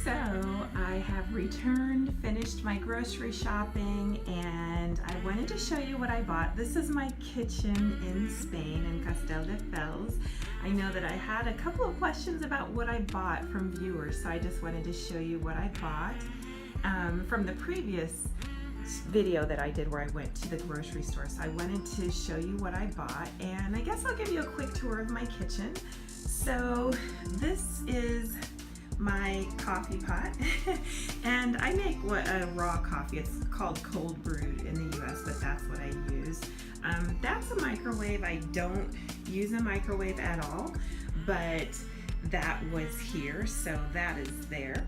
So I have returned, finished my grocery shopping, and I wanted to show you what I bought. This is my kitchen in Spain, in Castelldefels. I know that I had a couple of questions about what I bought from viewers, so I just wanted to show you what I bought. From the previous video that I did where I went to the grocery store, so I wanted to show you what I bought, and I guess I'll give you a quick tour of my kitchen. So this is my coffee pot and I make a raw coffee. It's called cold brewed in the US, but that's what I use. That's a microwave. I don't use a microwave at all, but that was here, so that is there.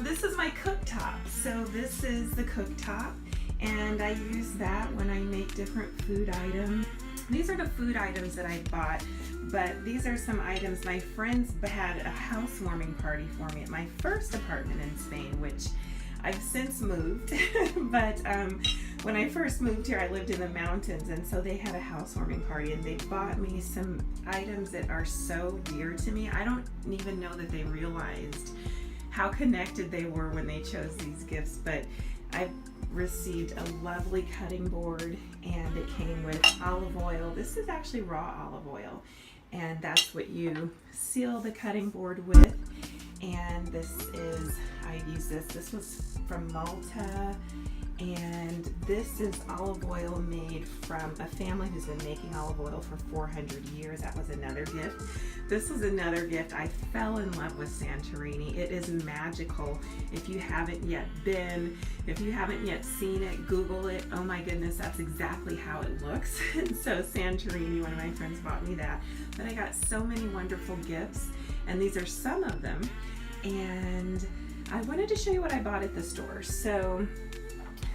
This is my cooktop. So this is the cooktop, and I use that when I make different food items. These are the food items that I bought, but these are some items. My friends had a housewarming party for me at my first apartment in Spain, which I've since moved. But when I first moved here, I lived in the mountains, and so they had a housewarming party, and they bought me some items that are so dear to me. I don't even know that they realized how connected they were when they chose these gifts, but I received a lovely cutting board, and it came with olive oil. This is actually raw olive oil, and that's what you seal the cutting board with. And this is, I use this was from Malta, and this is olive oil made from a family who's been making olive oil for 400 years. That was another gift. This was another gift. I fell in love with Santorini. It is magical. If you haven't yet been, if you haven't yet seen it, Google it. Oh my goodness, that's exactly how it looks. And so Santorini, one of my friends bought me that. But I got so many wonderful gifts, and these are some of them. And I wanted to show you what I bought at the store. So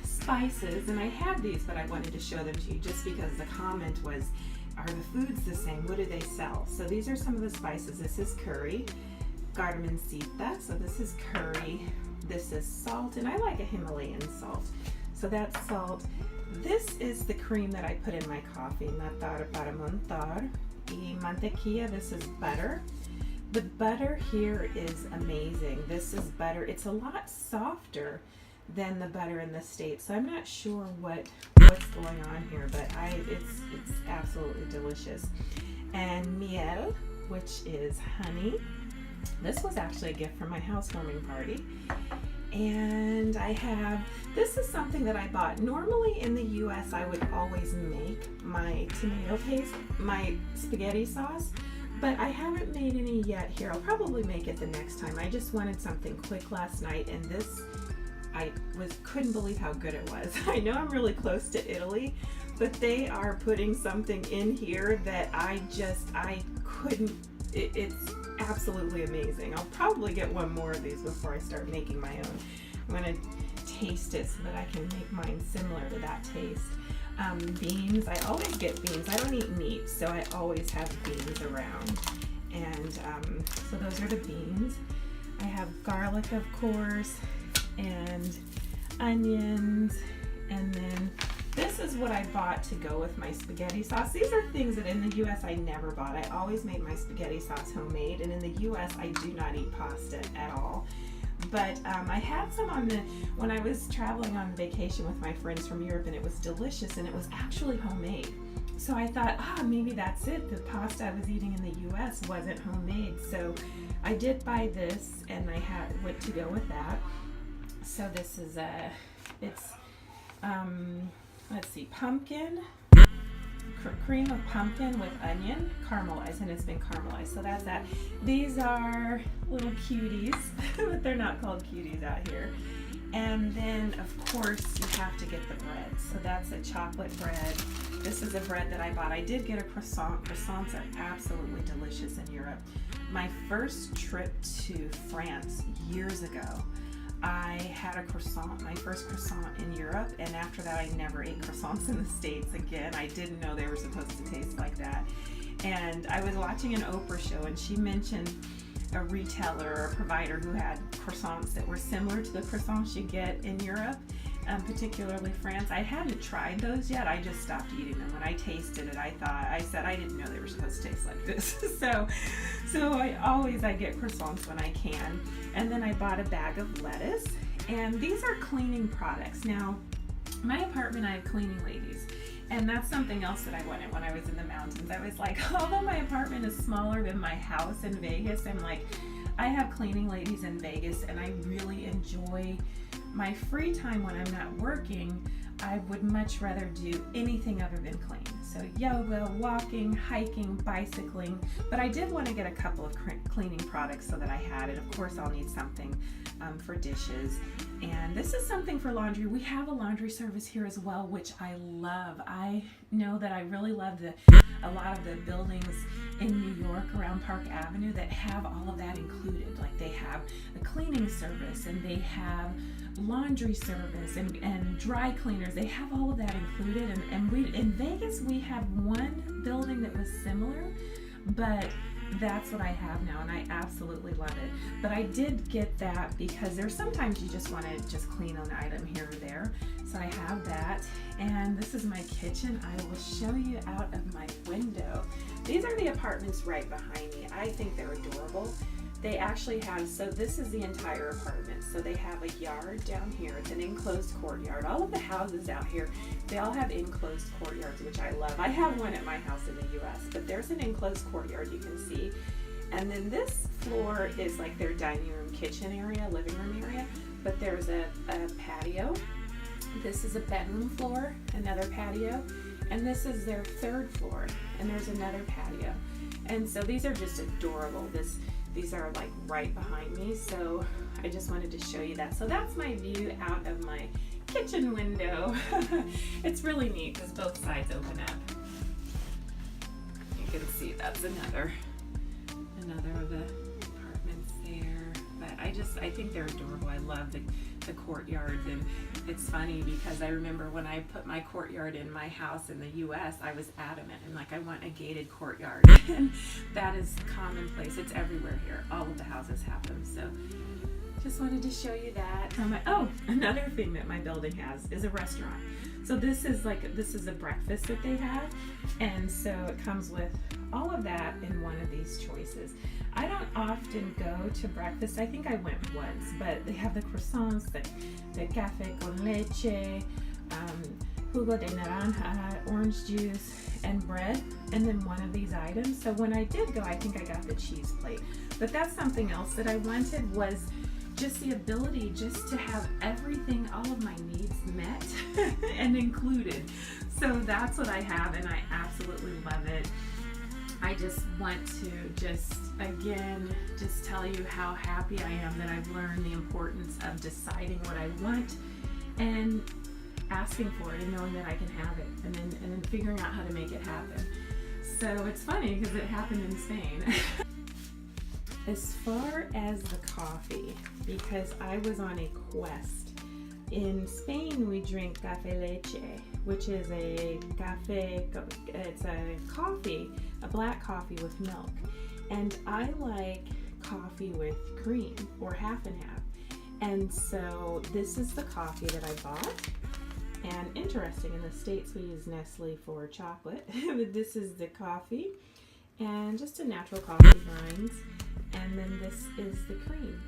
spices, and I have these, but I wanted to show them to you just because the comment was, are the foods the same? What do they sell? So these are some of the spices. This is curry, garmancita, so this is curry. This is salt, and I like a Himalayan salt. So that's salt. This is the cream that I put in my coffee, natar para montar. Y mantequilla, this is butter. The butter here is amazing. This is butter. It's a lot softer than the butter in the States, so I'm not sure what's going on here, but it's absolutely delicious. And miel, which is honey. This was actually a gift from my housewarming party. And I have, this is something that I bought. Normally in the US, I would always make my tomato paste, my spaghetti sauce, but I haven't made any yet here. I'll probably make it the next time. I just wanted something quick last night, and this, I couldn't believe how good it was. I know I'm really close to Italy, but they are putting something in here that I couldn't, it's absolutely amazing. I'll probably get one more of these before I start making my own. I'm gonna taste it so that I can make mine similar to that taste. Beans, I always get beans. I don't eat meat, so I always have beans around. And so those are the beans. I have garlic, of course, and onions, and then this is what I bought to go with my spaghetti sauce. These are things that in the US I never bought. I always made my spaghetti sauce homemade, and in the US I do not eat pasta at all. But I had some when I was traveling on vacation with my friends from Europe, and it was delicious, and it was actually homemade. So I thought, maybe that's it. The pasta I was eating in the US wasn't homemade. So I did buy this, and I had what to go with that. So this is let's see, pumpkin, cream of pumpkin with onion, caramelized, and it's been caramelized. So that's that. These are little cuties, but they're not called cuties out here. And then, of course, you have to get the bread. So that's a chocolate bread. This is a bread that I bought. I did get a croissant. Croissants are absolutely delicious in Europe. My first trip to France years ago, I had a croissant, my first croissant in Europe, and after that I never ate croissants in the States again. I didn't know they were supposed to taste like that. And I was watching an Oprah show, and she mentioned a retailer or a provider who had croissants that were similar to the croissants you get in Europe. particularly France. I hadn't tried those yet. I just stopped eating them. When I tasted it, I said I didn't know they were supposed to taste like this. so I get croissants when I can. And then I bought a bag of lettuce, and these are cleaning products. Now, my apartment, I have cleaning ladies. And that's something else that I wanted when I was in the mountains. I was like, although my apartment is smaller than my house in Vegas, I'm like, I have cleaning ladies in Vegas, and I really enjoy my free time when I'm not working. I would much rather do anything other than clean. So yoga, walking, hiking, bicycling. But I did want to get a couple of cleaning products so that I had it. Of course, I'll need something for dishes. And this is something for laundry. We have a laundry service here as well, which I love. I know that I really love a lot of the buildings in New York around Park Avenue that have all of that included. Like they have a cleaning service, and they have laundry service and dry cleaners. They have all of that included. And we in Vegas, we have one building that was similar, but that's what I have now, and I absolutely love it. But I did get that because there's sometimes you just want to just clean an item here or there. So I have that, and this is my kitchen. I will show you out of my window. These are the apartments right behind me. I think they're adorable. They actually have, so this is the entire apartment. So they have a yard down here. It's an enclosed courtyard. All of the houses out here, they all have enclosed courtyards, which I love. I have one at my house in the US, but there's an enclosed courtyard you can see. And then this floor is like their dining room, kitchen area, living room area, but there's a patio. This is a bedroom floor, another patio, and this is their third floor, and there's another patio. And so these are just adorable. These are like right behind me, so I just wanted to show you that. So that's my view out of my kitchen window. It's really neat because both sides open up. You can see that's another of the apartments there. But I think they're adorable. I love the courtyards, and it's funny because I remember when I put my courtyard in my house in the US, I was adamant and like, I want a gated courtyard. And that is commonplace. It's everywhere here. All of the houses have them. So just wanted to show you that. Another thing that my building has is a restaurant. So this is a breakfast that they have, and so it comes with all of that in one of these choices. I don't often go to breakfast. I think I went once, but they have the croissants, the café con leche, jugo de naranja, orange juice, and bread, and then one of these items. So when I did go, I think I got the cheese plate. But that's something else that I wanted, was just the ability just to have everything, all of my needs met and included. So that's what I have, and I absolutely love it. I just want to again tell you how happy I am that I've learned the importance of deciding what I want and asking for it and knowing that I can have it, and then figuring out how to make it happen. So it's funny because it happened in Spain. As far as the coffee, because I was on a quest. In Spain, we drink café leche, which is it's a coffee, a black coffee with milk. And I like coffee with cream, or half and half. And so this is the coffee that I bought. And interesting, in the States we use Nestle for chocolate, but this is the coffee, and just a natural coffee grinds. And then this is the cream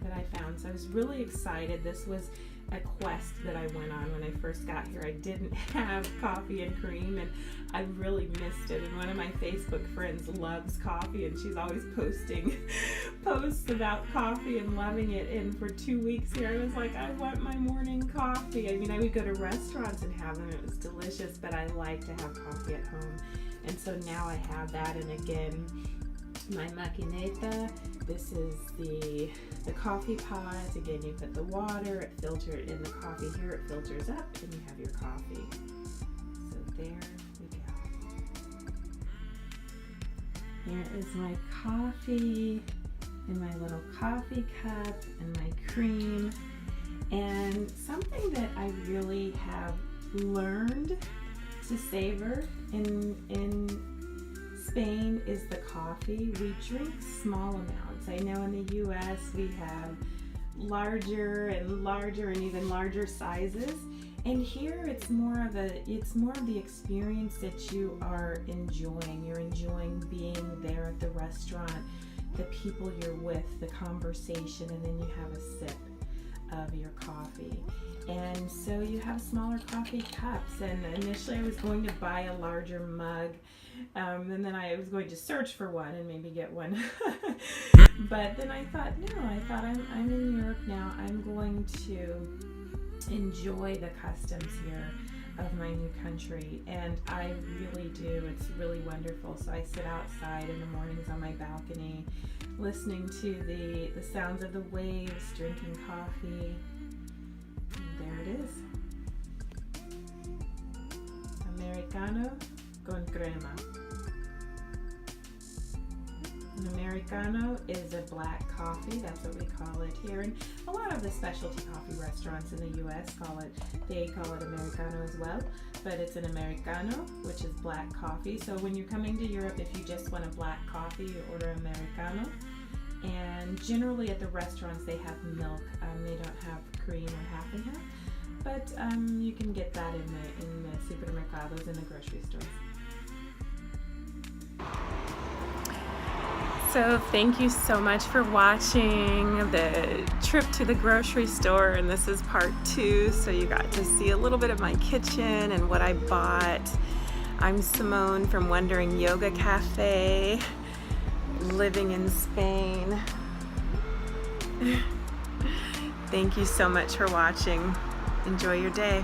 that I found. So I was really excited. This was a quest that I went on when I first got here. I didn't have coffee and cream, and I really missed it. And one of my Facebook friends loves coffee, and she's always posting posts about coffee and loving it. And for 2 weeks here, I was like, I want my morning coffee. I mean, I would go to restaurants and have them. It was delicious, but I like to have coffee at home. And so now I have that. And again, my maquineta, this is the coffee pods. Again, you put the water, it filters in the coffee here, it filters up, and you have your coffee. So there we go. Here is my coffee in my little coffee cup and my cream. And something that I really have learned to savor in Spain is the coffee. We drink small amounts. I know in the US we have larger and larger and even larger sizes. And here it's more of the experience that you are enjoying. You're enjoying being there at the restaurant, the people you're with, the conversation, and then you have a sip of your coffee. And so you have smaller coffee cups, and initially I was going to buy a larger mug, and then I was going to search for one and maybe get one. But then I thought, I'm in Europe now. I'm going to enjoy the customs here of my new country, and I really do. It's really wonderful. So I sit outside in the mornings on my balcony, listening to the sounds of the waves, drinking coffee. And there it is. Americano con crema. An Americano is a black coffee. That's what we call it here. And a lot of the specialty coffee restaurants in the U.S. call it Americano as well. But it's an Americano, which is black coffee. So when you're coming to Europe, if you just want a black coffee, you order Americano. And generally at the restaurants, they have milk. They don't have cream or half and half. But you can get that in the supermercados, in the grocery stores. So thank you so much for watching the trip to the grocery store, and this is part 2, so you got to see a little bit of my kitchen and what I bought. I'm Simone from Wondering Yoga Cafe, living in Spain. Thank you so much for watching. Enjoy your day.